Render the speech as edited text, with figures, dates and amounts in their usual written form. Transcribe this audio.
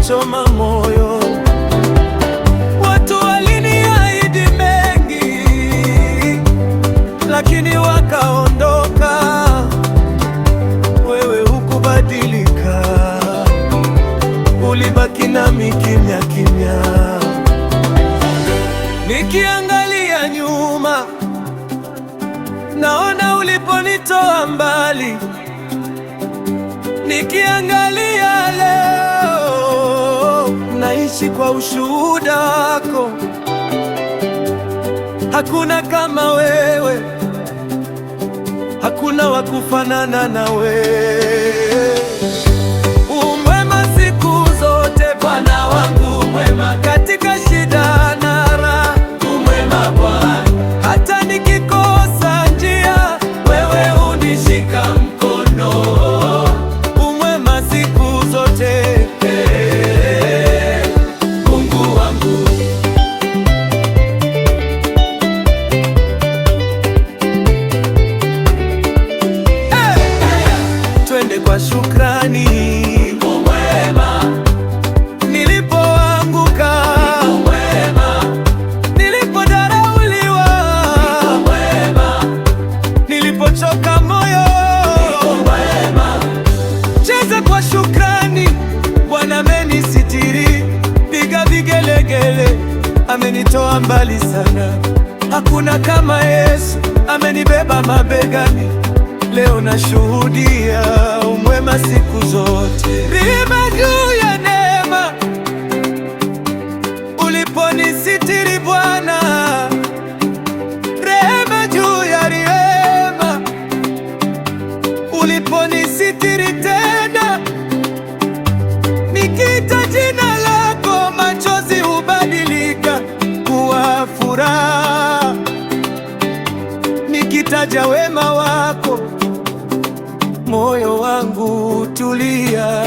kunichoma moyo. Watu waliniahidi mengi, lakini wakaondoka. Wewe hukubadilika, ulibaki nami kimya kimya. Nikiangalia nyuma, naona uliponitoa mbali. Nikiangalia leo, naishi kwa ushuhuda wako. Hakuna kama wewe, hakuna wa kufanana na wewe. Umwema siku zote, Bwana wangu mwema, katika shida na raha. Umwema Bwana, hata nikikosa njia, wewe unishika mkono. Umwema siku zote, Mungu wangu. Twende kwa shukrani. Umwema nilipoanguka, umwema nilipodharauliwa, umwema nilipochoka moyo, umwema. Cheza kwa shukrani. Bwana amenisitiri, piga vigelegele, amenitoa mbali sana. Hakuna kama Yesu, amenibeba mabegani. Leo nashuhudia umwema siku zote. Rehema juu ya neema, uliponisitiri Bwana. Rehema juu ya rehema, uliponisitiri tena. Nikiita jina lako, machozi hubadilika kuwa furaha. Nikitaja wema wako, moyo wangu tulia.